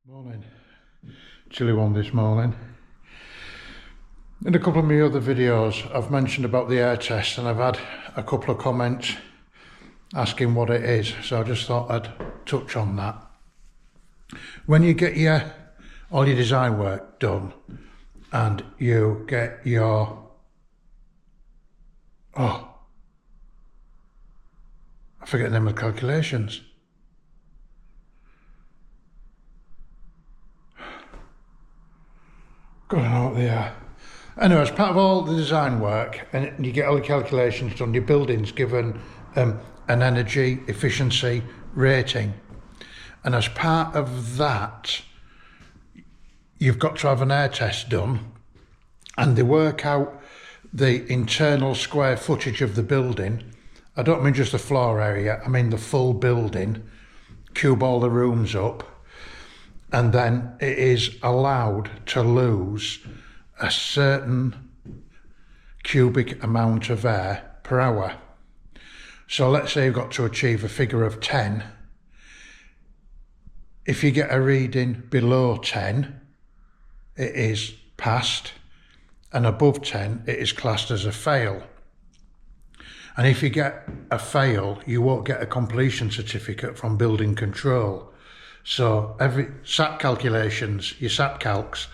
Morning. Chilly one this morning. In a couple of my other videos I've mentioned about the air test and I've had a couple of comments asking what it is, so I just thought I'd touch on that. When you get all your design work done and you get your I forget the name of the calculations. God, I know what they are. Anyway, as part of all the design work, and you get all the calculations done, your building's given an energy efficiency rating. And as part of that, you've got to have an air test done, and they work out the internal square footage of the building. I don't mean just the floor area, I mean the full building, cube all the rooms up, and then it is allowed to lose a certain cubic amount of air per hour. So let's say you've got to achieve a figure of 10. If you get a reading below 10, it is passed, and above 10, it is classed as a fail. And if you get a fail, you won't get a completion certificate from building control. So every SAP calculations, your SAP calcs,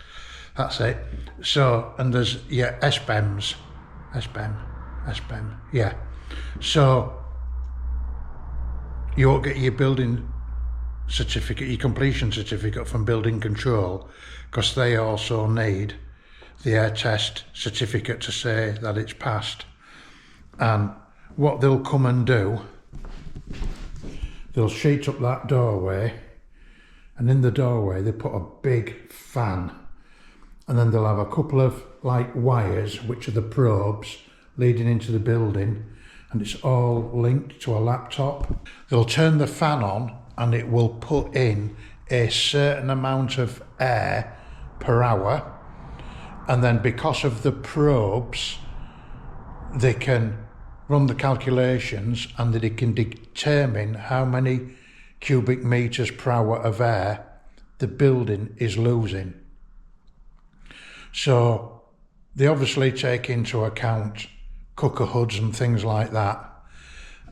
that's it. So, and there's your SBEMs, yeah. So you won't get your building certificate, your completion certificate from building control, because they also need the air test certificate to say that it's passed. And what they'll come and do, they'll sheet up that doorway, and in the doorway they put a big fan, and then they'll have a couple of like wires which are the probes leading into the building, and it's all linked to a laptop. They'll turn the fan on and it will put in a certain amount of air per hour, and then because of the probes they can run the calculations and that it can determine how many cubic meters per hour of air the building is losing. So they obviously take into account cooker hoods and things like that,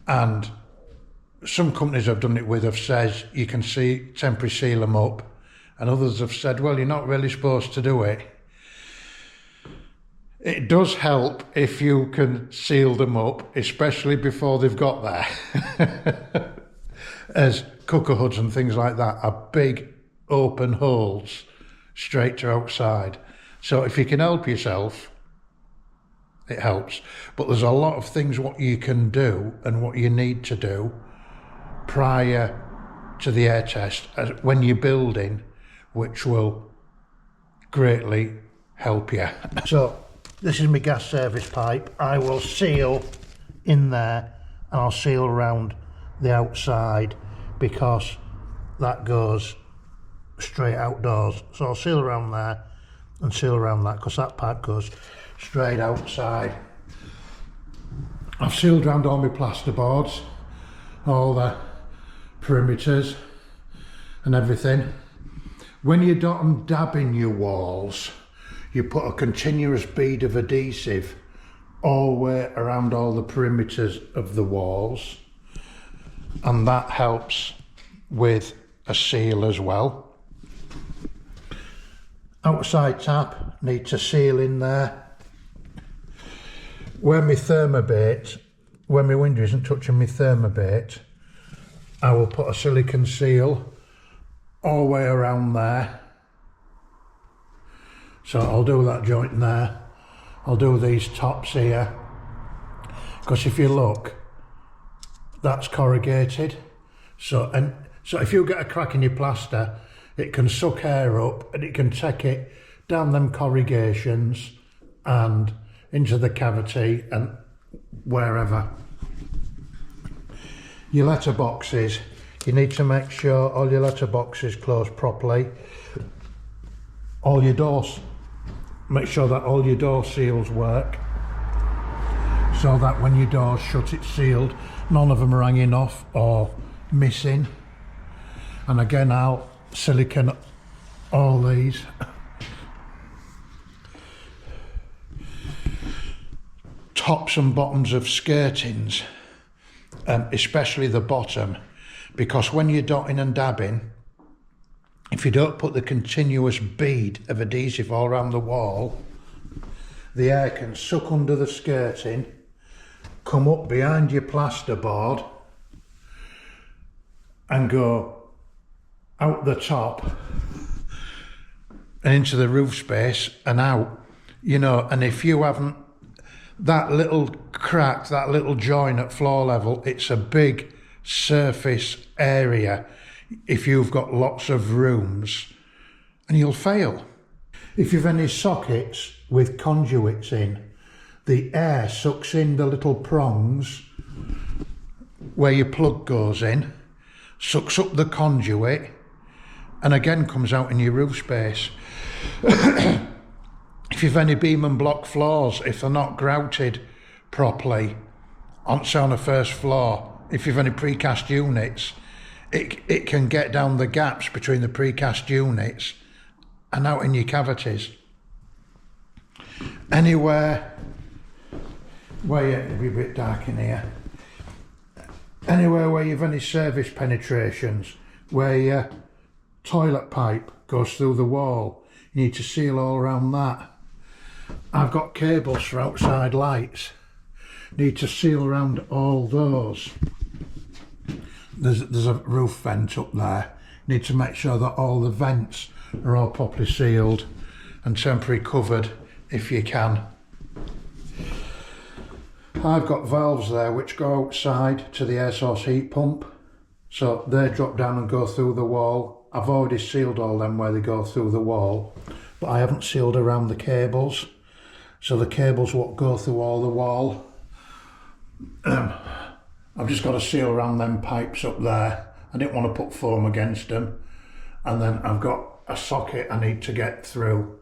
and some companies I've done it with have said you can temporary seal them up, and others have said, well, you're not really supposed to do it. It does help if you can seal them up, especially before they've got there. As cooker hoods and things like that are big open holes straight to outside. So if you can help yourself, it helps. But there's a lot of things what you can do and what you need to do prior to the air test when you're building, which will greatly help you. So this is my gas service pipe. I will seal in there, and I'll seal around the outside because that goes straight outdoors. So I'll seal around there and seal around that because that pipe goes straight outside. I've sealed around all my plasterboards, all the perimeters and everything. When you're dot and dabbing your walls, you put a continuous bead of adhesive all the way around all the perimeters of the walls, and that helps with a seal as well. Outside tap, need to seal in there. Where my thermobate, when my window isn't touching my thermobate, I will put a silicone seal all the way around there. So I'll do that joint in there. I'll do these tops here, because if you look, that's corrugated. So if you get a crack in your plaster, it can suck air up and it can take it down them corrugations and into the cavity and wherever. Your letterboxes, you need to make sure all your letterboxes close properly. All your doors, make sure that all your door seals work, so that when your door's shut it's sealed, none of them are hanging off or missing. And again, I'll silicone all these. Tops and bottoms of skirtings, especially the bottom, because when you're dotting and dabbing, if you don't put the continuous bead of adhesive all around the wall, the air can suck under the skirting, come up behind your plasterboard and go out the top and into the roof space and out, you know. And if you haven't, that little crack, that little join at floor level, it's a big surface area if you've got lots of rooms, and you'll fail. If you've any sockets with conduits in, the air sucks in the little prongs where your plug goes in, sucks up the conduit, and again comes out in your roof space. If you've any beam and block floors, if they're not grouted properly on a first floor, if you've any precast units, it can get down the gaps between the precast units and out in your cavities. Anywhere where it'll be a bit dark in here. Anywhere where you've any service penetrations, where your toilet pipe goes through the wall, you need to seal all around that. I've got cables for outside lights, need to seal around all those. There's a roof vent up there, need to make sure that all the vents are all properly sealed and temporary covered if you can. I've got valves there which go outside to the air source heat pump, so they drop down and go through the wall. I've already sealed all them where they go through the wall, but I haven't sealed around the cables, so the cables won't go through all the wall. I've just got to seal around them pipes up there. I didn't want to put foam against them. And then I've got a socket I need to get through,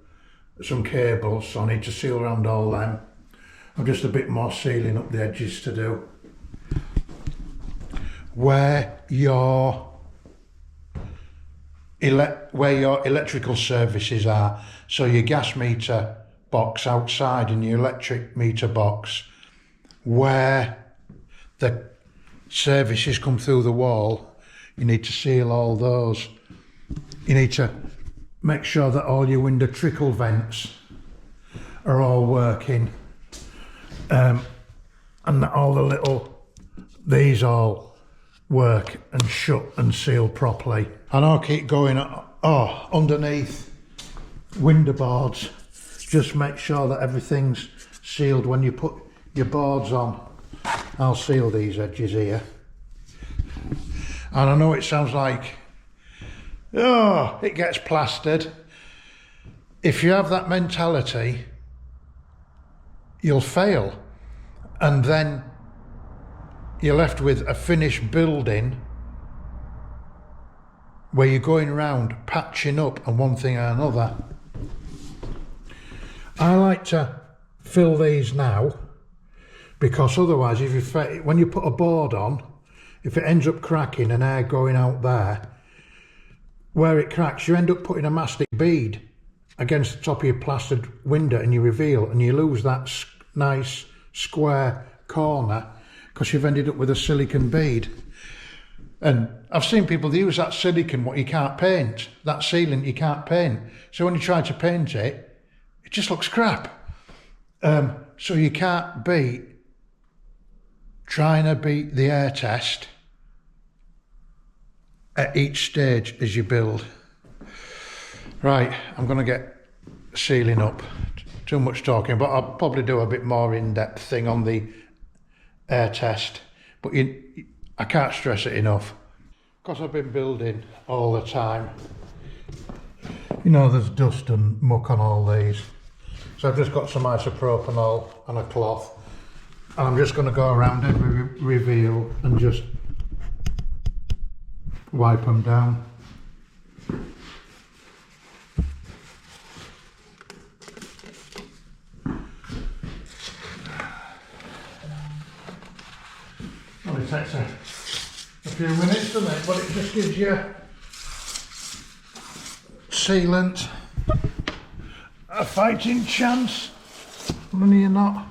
some cables, so I need to seal around all them. I've just a bit more sealing up the edges to do. Where your electrical services are, so your gas meter box outside and your electric meter box, where the services come through the wall, you need to seal all those. You need to make sure that all your window trickle vents are all working, and that all the little, these all work and shut and seal properly. And I'll keep going, underneath window boards, just make sure that everything's sealed when you put your boards on. I'll seal these edges here. And I know it sounds like, it gets plastered. If you have that mentality, you'll fail. And then you're left with a finished building where you're going around patching up and one thing and another. I like to fill these now, because otherwise when you put a board on, if it ends up cracking and air going out there, where it cracks, you end up putting a mastic bead against the top of your plastered window and you reveal, and you lose that nice square corner because you've ended up with a silicone bead. And I've seen people use that silicone, what you can't paint, that sealant you can't paint. So when you try to paint it, it just looks crap. So you can't beat trying to beat the air test at each stage as you build. Right, I'm going to get sealing up. Too much talking, but I'll probably do a bit more in-depth thing on the air test. But I can't stress it enough, because I've been building all the time. You know, there's dust and muck on all these. So I've just got some isopropanol and a cloth, and I'm just going to go around every reveal and just wipe them down. Only takes a few minutes, doesn't it? But it just gives you sealant a fighting chance? Money or not?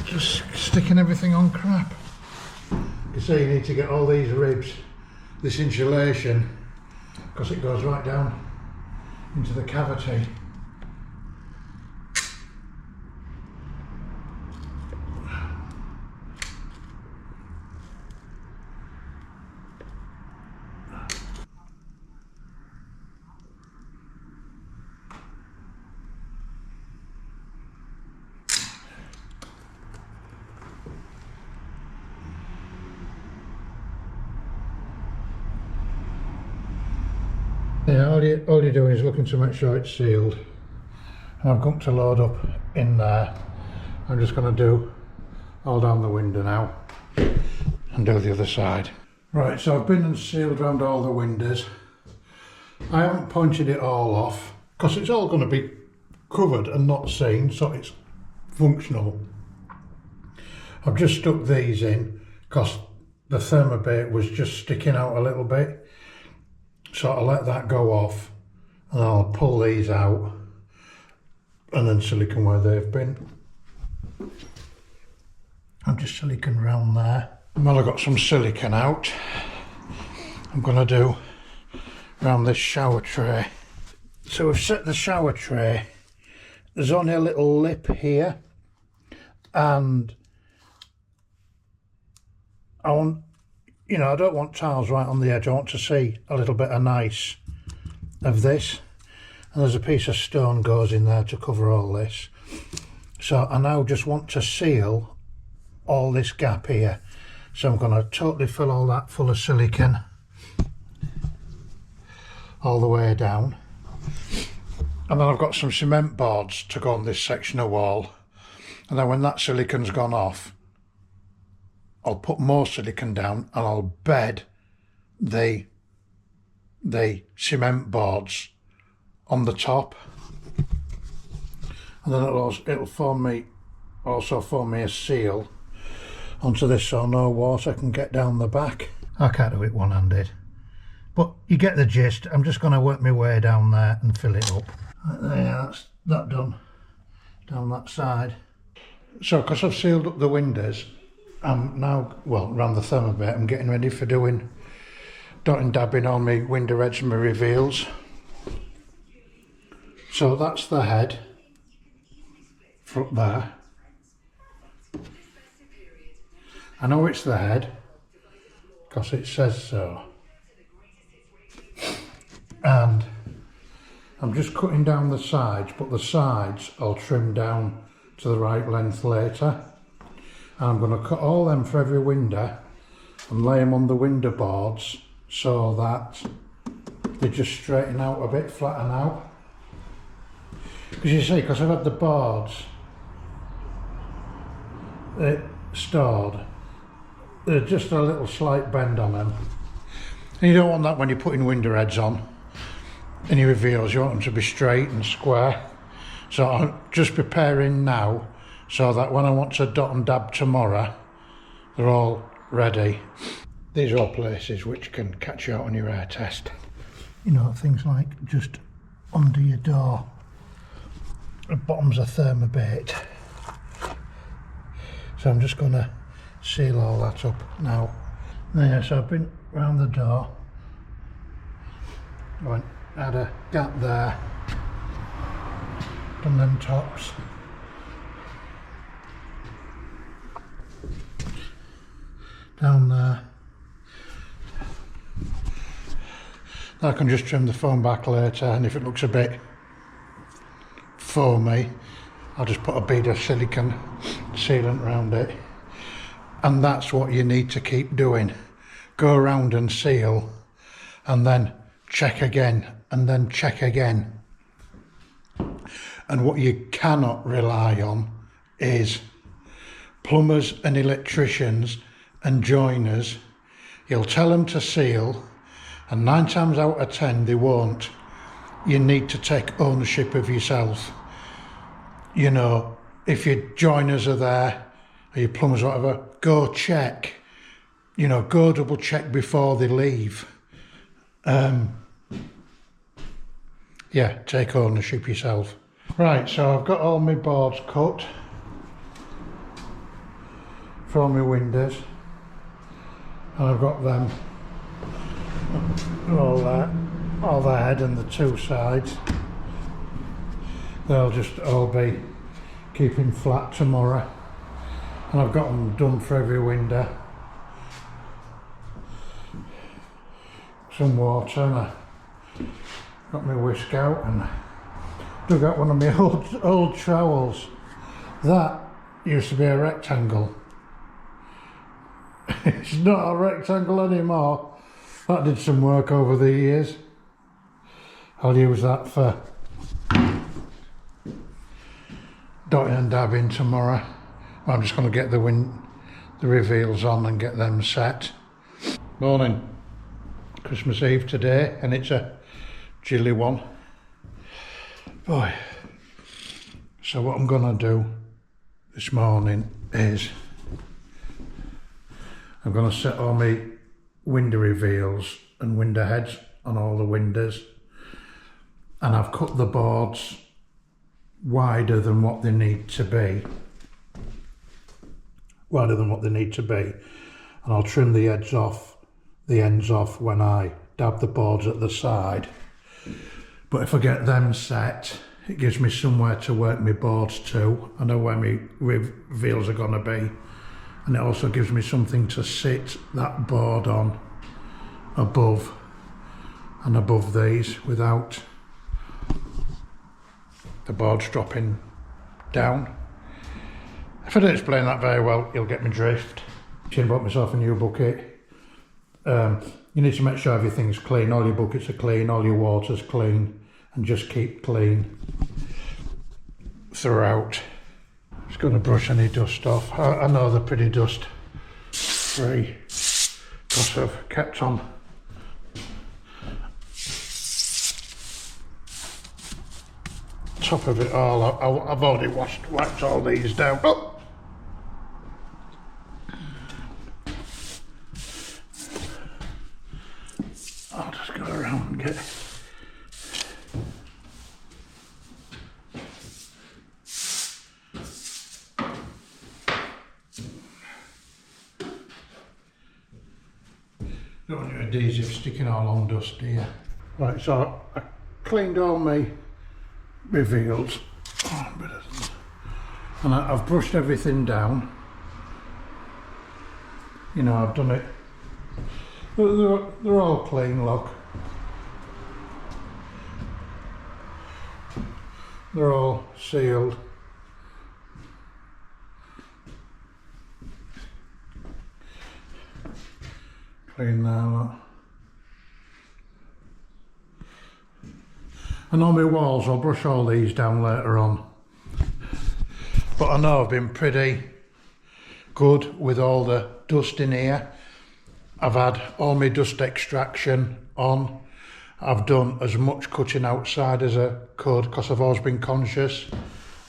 Just sticking everything on crap. You see, you need to get all these ribs, this insulation, because it goes right down into the cavity. Yeah, all you're doing is looking to make sure it's sealed. And I've got to load up in there. I'm just going to do all down the window now and do the other side. Right, so I've been and sealed around all the windows. I haven't pointed it all off because it's all going to be covered and not seen, so it's functional. I've just stuck these in because the thermobate was just sticking out a little bit. So I'll let that go off and I'll pull these out and then silicone where they've been. I've just silicone round there. Well, I've got some silicone out. I'm going to do around this shower tray. So we've set the shower tray. There's only a little lip here and I want, you know, I don't want tiles right on the edge. I want to see a little bit of nice of this. And there's a piece of stone goes in there to cover all this. So I now just want to seal all this gap here. So I'm going to totally fill all that full of silicone all the way down. And then I've got some cement boards to go on this section of wall. And then when that silicone's gone off, I'll put more silicone down and I'll bed the cement boards on the top, and then it'll form me a seal onto this so no water can get down the back. I can't do it one-handed, but you get the gist. I'm just going to work my way down there and fill it up. Right there, that's that done down that side. So because I've sealed up the windows, I'm now, well, around the thermobate, I'm getting ready for doing dotting dabbing on my window edge and my reveals. So that's the head up there. I know it's the head because it says so. And I'm just cutting down the sides, but the sides I'll trim down to the right length later. And I'm going to cut all them for every window and lay them on the window boards so that they just straighten out a bit, flatten out. Because you see, because I've had the boards stored, there's just a little slight bend on them. And you don't want that when you're putting window heads on and your reveals. You want them to be straight and square. So I'm just preparing now so that when I want to dot and dab tomorrow, they're all ready. These are all places which can catch you out on your air test. You know, things like just under your door, the bottom's a thermobate. So I'm just going to seal all that up now. There, so I've been round the door, had a gap there, done them tops. Down there. I can just trim the foam back later, and if it looks a bit foamy, I'll just put a bead of silicone sealant around it. And that's what you need to keep doing. Go around and seal, and then check again, and then check again. And what you cannot rely on is plumbers and electricians and joiners. You'll tell them to seal, and 9 times out of 10 they won't. You need to take ownership of yourself. You know, if your joiners are there, or your plumbers or whatever, go check. you know, go double check before they leave. Yeah, take ownership yourself. Right, so I've got all my boards cut for my windows, and I've got them all the head and the two sides. They'll just all be keeping flat tomorrow, and I've got them done for every window. Some water, and I got my whisk out and dug out one of my old trowels. That used to be a rectangle. It's not a rectangle anymore. That did some work over the years. I'll use that for dotting and dabbing tomorrow. I'm just going to get the reveals on and get them set. Morning. Christmas Eve today, and it's a chilly one. Boy. So what I'm going to do this morning is I'm going to set all my window reveals and window heads on all the windows, and I've cut the boards wider than what they need to be. And I'll trim the ends off when I dab the boards at the side. But if I get them set, it gives me somewhere to work my boards to. I know where my reveals are going to be, and it also gives me something to sit that board on above these without the boards dropping down. If I don't explain that very well, you'll get my drift. I bought myself a new bucket. You need to make sure everything's clean, all your buckets are clean, all your water's clean, and just keep clean throughout. Just going to brush any dust off. I know they're pretty dust free because I've kept on top of it all. I've already wiped all these down. Oh! I'll just go around and get don't want your adhesive sticking all on dust, do you? Right, so I cleaned all my reveals, and I've brushed everything down. You know, I've done it. They're all clean, look. They're all sealed. Clean there, look. And on my walls, I'll brush all these down later on. But I know I've been pretty good with all the dust in here. I've had all my dust extraction on. I've done as much cutting outside as I could because I've always been conscious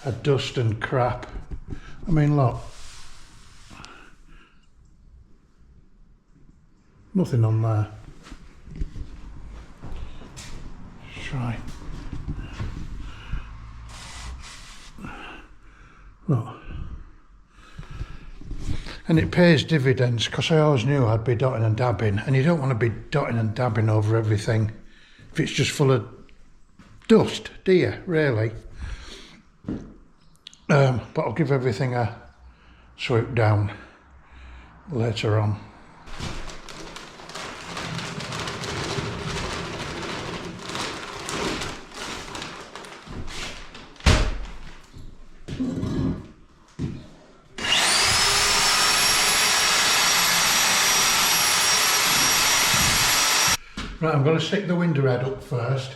of dust and crap. I mean, look. Nothing on there. Let's try. Look. And it pays dividends because I always knew I'd be dotting and dabbing, and you don't want to be dotting and dabbing over everything if it's just full of dust, do you, really? But I'll give everything a swoop down later on. Right, I'm going to stick the window head up first.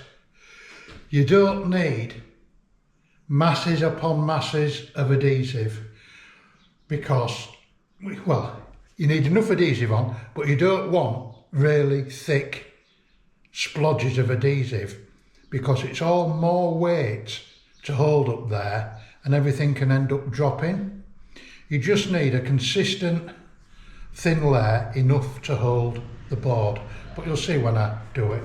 You don't need masses upon masses of adhesive because, well, you need enough adhesive on, but you don't want really thick splodges of adhesive because it's all more weight to hold up there and everything can end up dropping. You just need a consistent thin layer enough to hold the board, but you'll see when I do it.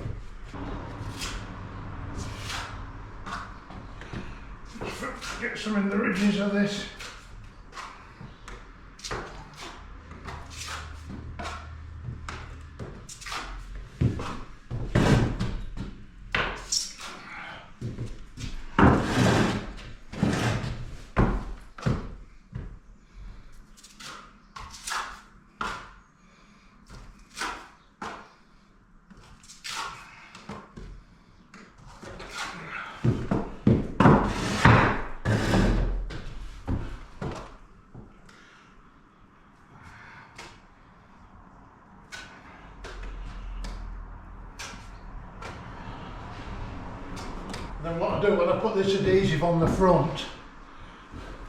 Get some in the ridges of this. Then what I do when I put this adhesive on the front,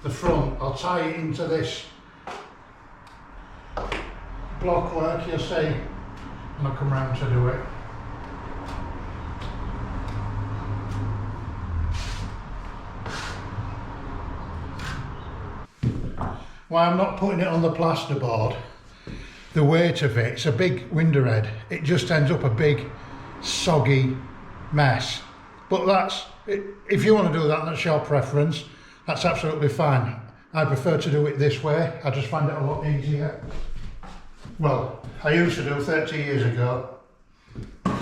I'll tie it into this block work, you'll see, when I come round to do it. Why I'm not putting it on the plasterboard, the weight of it, it's a big window head, it just ends up a big soggy mess. But that's, if you want to do that, that's your preference, that's absolutely fine. I prefer to do it this way, I just find it a lot easier. Well, I used to do 30 years ago. I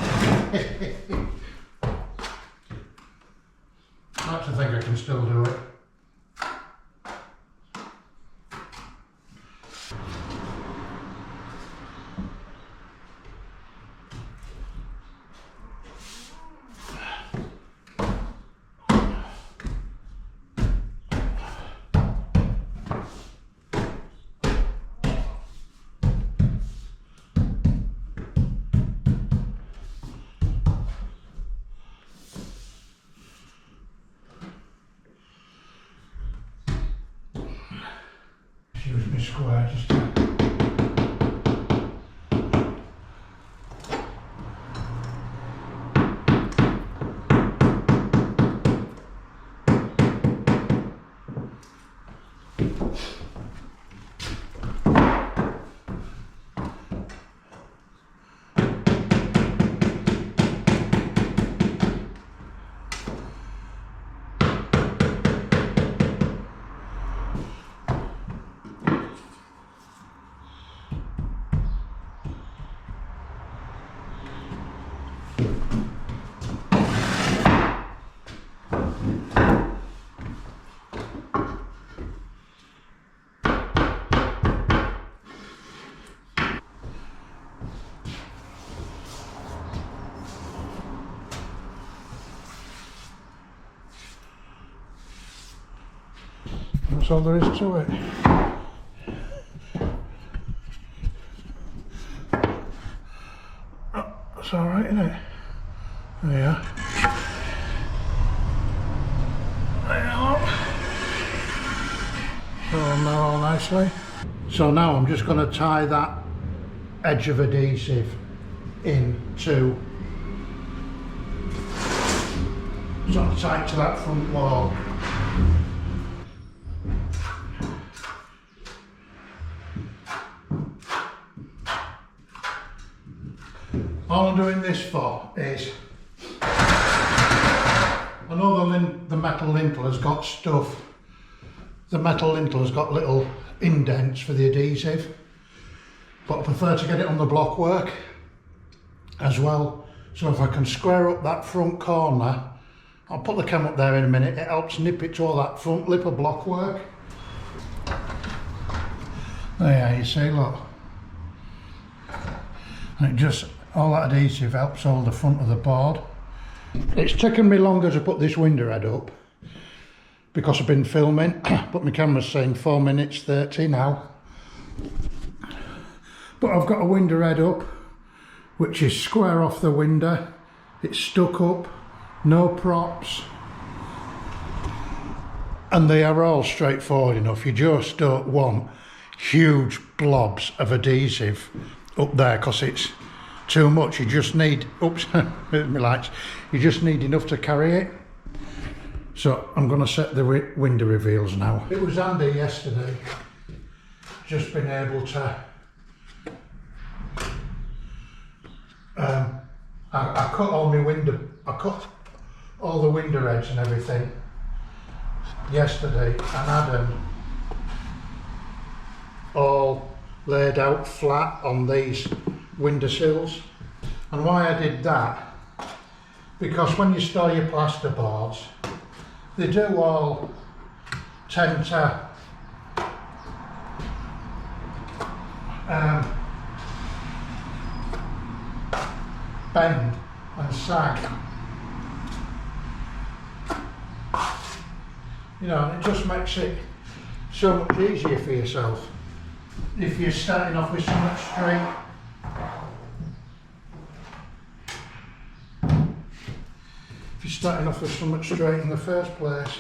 like to think I can still do it. Use my square just to... That's all there is to it. Oh, that's alright, isn't it? There you are. There you are. So now all nicely. So now I'm just going to tie that edge of adhesive into sort of tight to that front wall. All I'm doing this for is, I know the metal lintel has got stuff, the metal lintel has got little indents for the adhesive, but I prefer to get it on the block work as well. So if I can square up that front corner, I'll put the cam up there in a minute, it helps nip it to all that front lip of block work. There you see, look. And it just, all that adhesive helps hold the front of the board. It's taken me longer to put this window head up because I've been filming, but my camera's saying 4 minutes 30 now. But I've got a window head up which is square off the window, it's stuck up, no props, and they are all straightforward enough. You just don't want huge blobs of adhesive up there because it's too much. You just need, oops, my lights, you just need enough to carry it. So I'm going to set the window reveals now. It was handy yesterday, just been able to I cut all my window, I cut all the window edge and everything yesterday and had them all laid out flat on these windowsills. And why I did that, because when you store your plasterboards, they do all tend to bend and sag. You know, and it just makes it so much easier for yourself. If you're starting off with something straight, in the first place.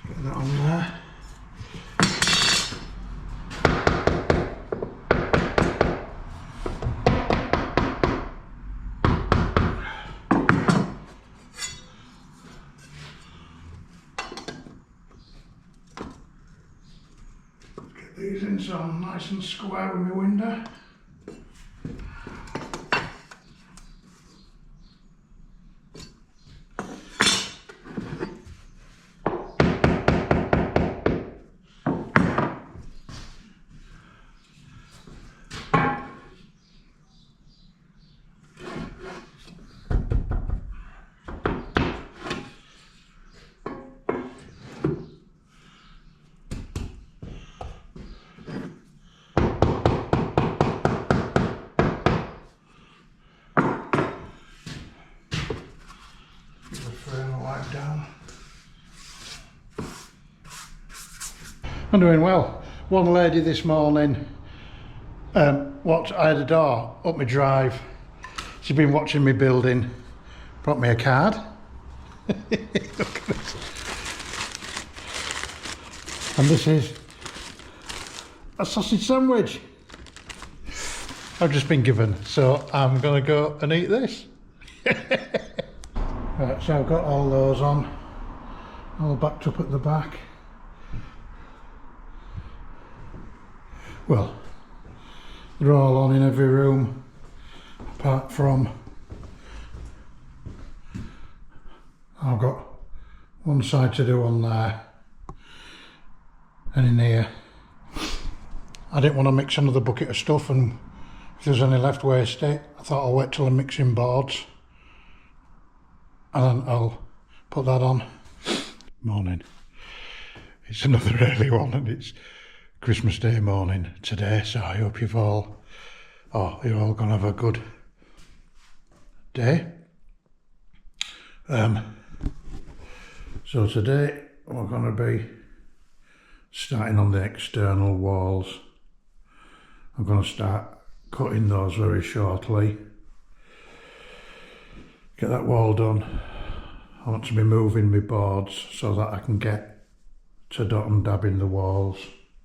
Get that on there. Get these in so I'm nice and square with my window. Down. I'm doing well. One lady this morning, I had a door up my drive. She's been watching me building, brought me a card. Look at it. And this is a sausage sandwich I've just been given, so I'm gonna go and eat this. Right, so I've got all those on, all backed up at the back. Well, they're all on in every room, apart from, I've got one side to do on there, and in here. I didn't want to mix another bucket of stuff, and if there's any left, waste it. I thought I'll wait till I'm mixing boards. And then I'll put that on. Morning. It's another early one and it's Christmas Day morning today, so I hope you're all gonna have a good day. So today we're gonna be starting on the external walls. I'm gonna start cutting those very shortly. Get that wall done. I want to be moving my boards so that I can get to dot and dabbing the walls.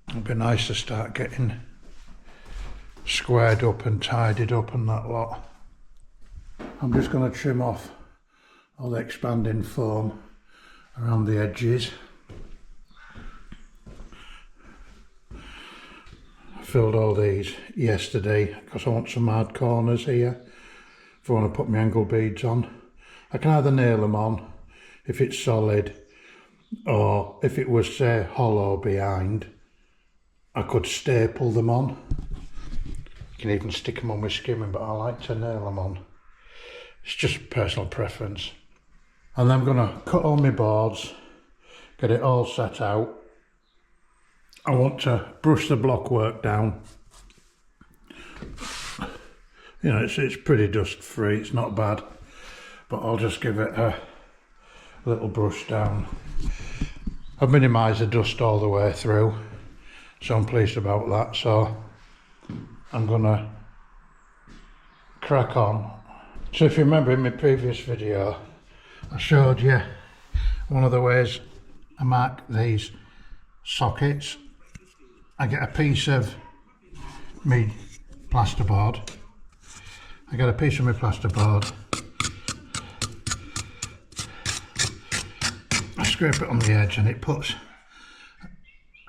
It'd be nice to start getting squared up and tidied up and that lot. I'm just going to trim off all the expanding foam around the edges. I filled all these yesterday because I want some hard corners here. If I want to put my angle beads on, I can either nail them on if it's solid, or if it was say hollow behind, I could staple them on. You can even stick them on with skimming, but I like to nail them on. It's just personal preference. And then I'm going to cut all my boards, get it all set out. I want to brush the block work down. You know, it's pretty dust free, it's not bad, but I'll just give it a little brush down. I've minimised the dust all the way through, so I'm pleased about that. So I'm gonna crack on. So if you remember in my previous video, I showed you one of the ways I mark these sockets. I get a piece of me plasterboard. I get a piece of my plasterboard. I scrape it on the edge and it puts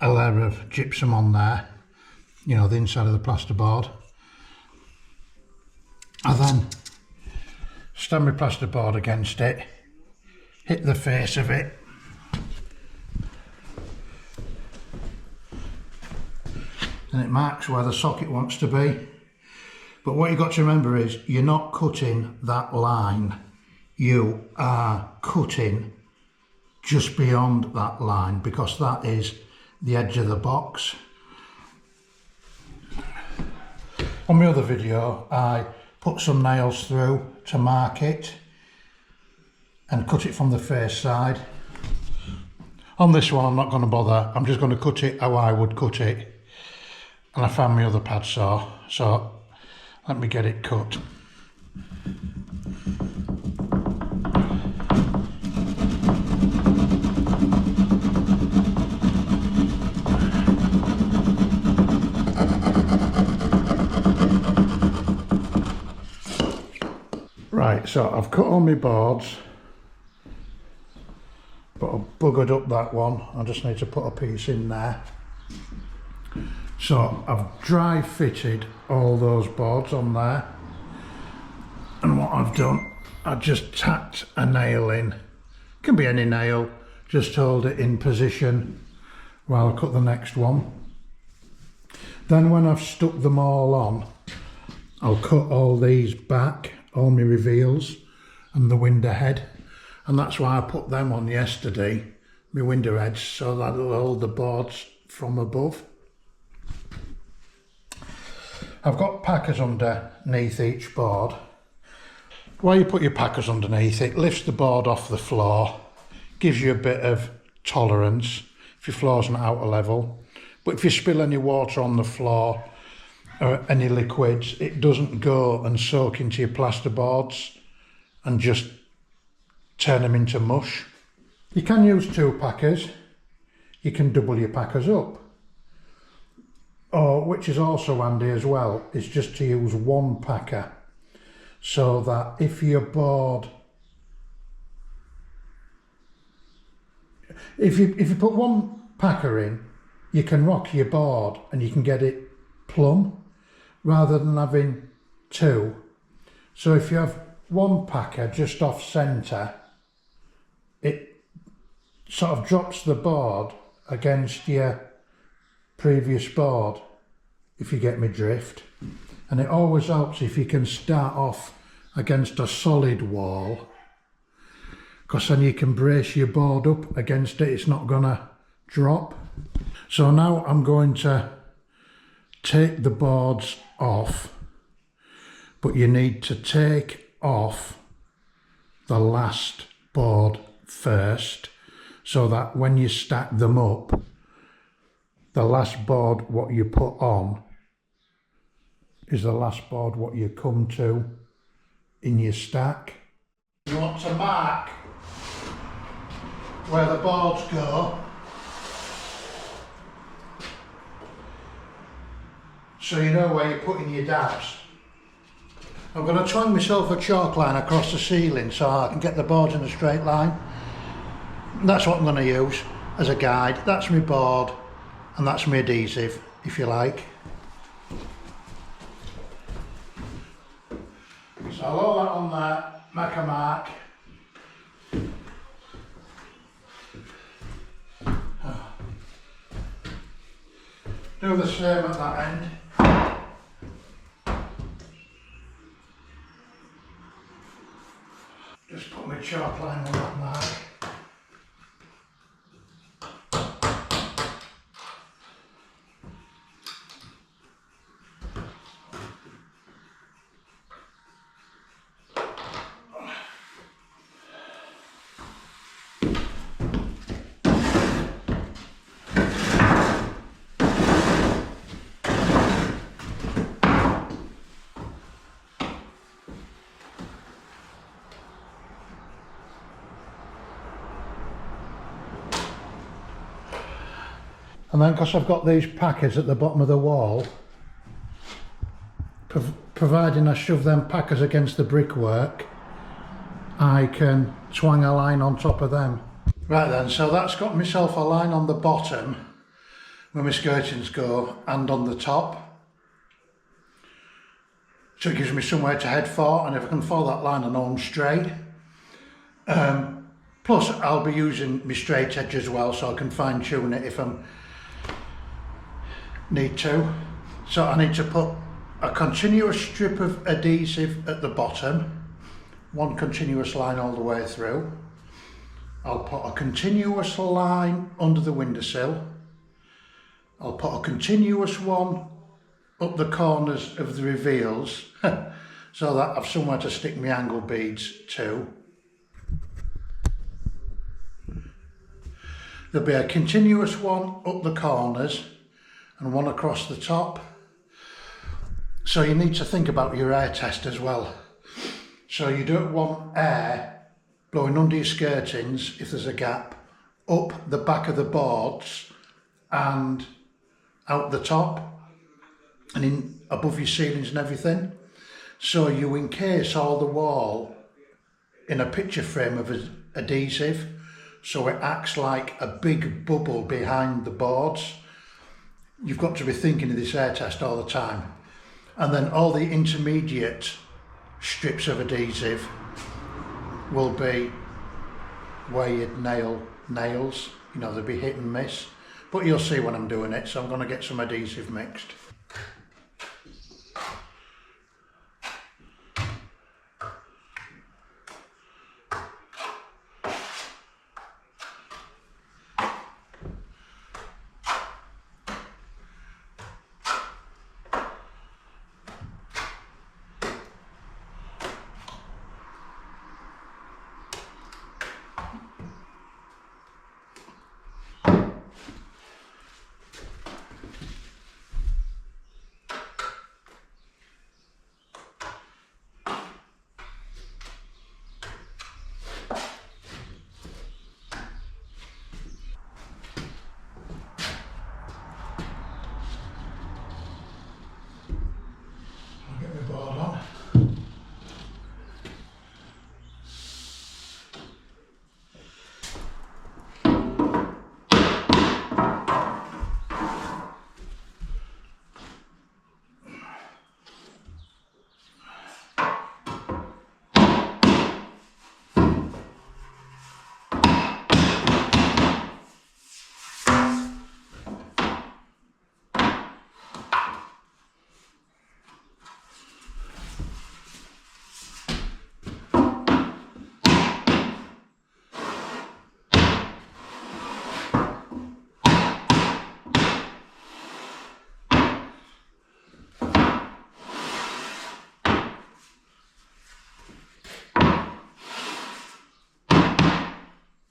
a layer of gypsum on there, you know, the inside of the plasterboard. I then stand my plasterboard against it, hit the face of it, and it marks where the socket wants to be. But what you've got to remember is you're not cutting that line, you are cutting just beyond that line, because that is the edge of the box. On my other video I put some nails through to mark it and cut it from the face side. On this one I'm not going to bother, I'm just going to cut it how I would cut it. And I found my other pad saw, so let me get it cut. Right, so I've cut all my boards, but I've buggered up that one. I just need to put a piece in there. So I've dry fitted all those boards on there, and what I've done, I just tacked a nail in. Can be any nail, just hold it in position while I cut the next one. Then when I've stuck them all on, I'll cut all these back, all my reveals and the window head, and that's why I put them on yesterday, my window heads, so that it'll hold the boards from above. I've got packers underneath each board. While you put your packers underneath, it lifts the board off the floor, gives you a bit of tolerance if your floor's not out of level. But if you spill any water on the floor or any liquids, it doesn't go and soak into your plasterboards and just turn them into mush. You can use 2 packers, you can double your packers up. Or, which is also handy as well, is just to use 1 packer, so that if your board, if you put 1 packer in, you can rock your board and you can get it plumb rather than having 2. So if you have 1 packer just off centre, it sort of drops the board against your previous board, if you get my drift. And it always helps if you can start off against a solid wall, because then you can brace your board up against it, it's not gonna drop. So now I'm going to take the boards off, but you need to take off the last board first, so that when you stack them up, the last board what you put on is the last board what you come to in your stack. You want to mark where the boards go, so you know where you're putting your dabs. I'm going to twang myself a chalk line across the ceiling so I can get the boards in a straight line. That's what I'm going to use as a guide. That's my board and that's my adhesive, if you like. So I'll hold that on there, make a mark. Do the same at that end. Just put my chalk line on that mark. And then because I've got these packers at the bottom of the wall, providing I shove them packers against the brickwork, I can twang a line on top of them. Right then, so that's got myself a line on the bottom where my skirtings go and on the top. So it gives me somewhere to head for, and if I can follow that line I know I'm straight. Plus I'll be using my straight edge as well, so I can fine tune it if I need to. So I need to put a continuous strip of adhesive at the bottom, one continuous line all the way through. I'll put a continuous line under the windowsill. I'll put a continuous one up the corners of the reveals so that I've somewhere to stick my angle beads to. There'll be a continuous one up the corners and one across the top. So you need to think about your air test as well. So you don't want air blowing under your skirtings if there's a gap, up the back of the boards and out the top and in above your ceilings and everything. So you encase all the wall in a picture frame of adhesive, so it acts like a big bubble behind the boards. You've got to be thinking of this air test all the time. And then all the intermediate strips of adhesive will be where you'd nail nails. You know, they'll be hit and miss. But you'll see when I'm doing it, so I'm going to get some adhesive mixed.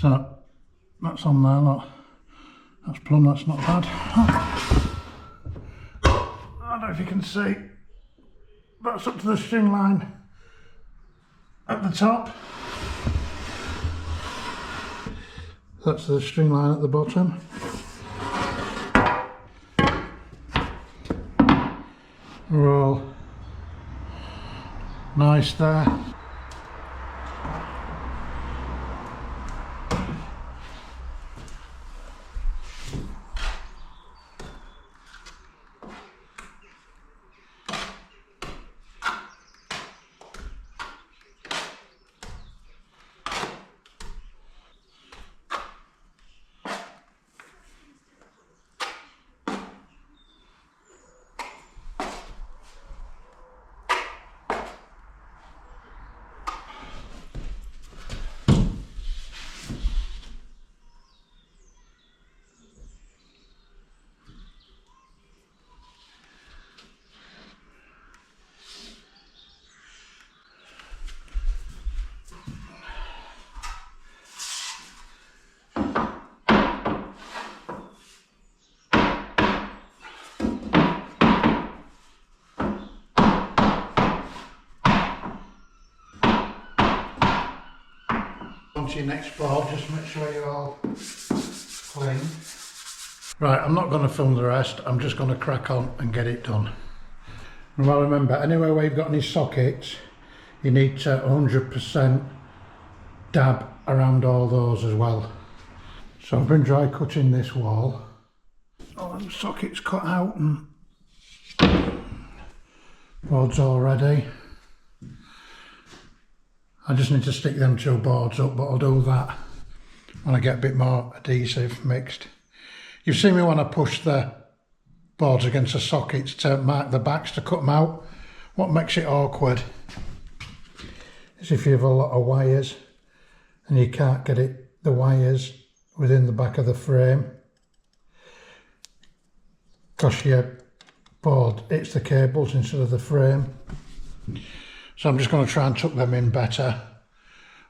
So that's on there, look. That's plumb, that's not bad. I don't know if you can see. That's up to the string line at the top. That's the string line at the bottom. We're all nice there. Onto your next board, just make sure you're all clean. Right, I'm not going to film the rest, I'm just going to crack on and get it done. And well, remember, anywhere where you've got any sockets, you need to 100% dab around all those as well. So I've been dry cutting this wall. All the sockets cut out and boards all ready. I just need to stick them 2 boards up, but I'll do that when I get a bit more adhesive mixed. You've seen me when I push the boards against the sockets to mark the backs to cut them out. What makes it awkward is if you have a lot of wires and you can't get the wires within the back of the frame, because your board hits the cables instead of the frame. So I'm just going to try and tuck them in better,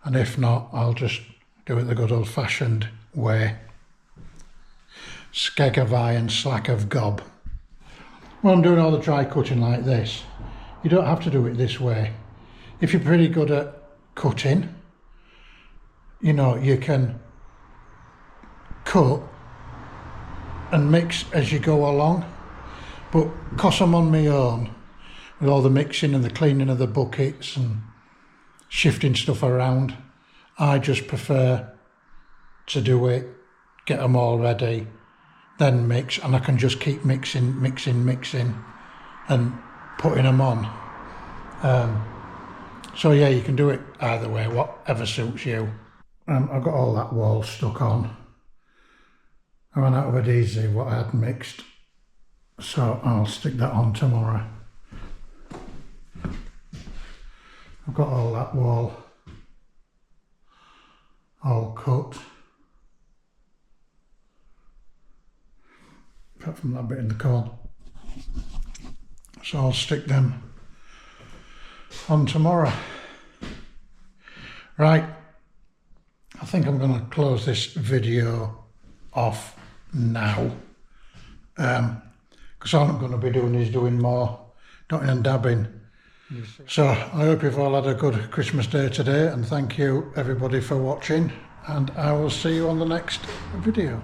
and if not, I'll just do it the good old-fashioned way. Skeg of iron, slack of gob. When I'm doing all the dry cutting like this, you don't have to do it this way. If you're pretty good at cutting, you know, you can cut and mix as you go along. But because I'm on my own, with all the mixing and the cleaning of the buckets and shifting stuff around, I just prefer to do it, get them all ready, then mix, and I can just keep mixing and putting them on. So yeah, you can do it either way, whatever suits you. I've got all that wall stuck on. I ran out of adhesive, what I had mixed, so I'll stick that on tomorrow. I've got all that wall all cut, apart from that bit in the corner. So I'll stick them on tomorrow. Right, I think I'm going to close this video off now, because all I'm going to be doing is doing more dotting and dabbing. So I hope you've all had a good Christmas day today, and thank you everybody for watching, and I will see you on the next video.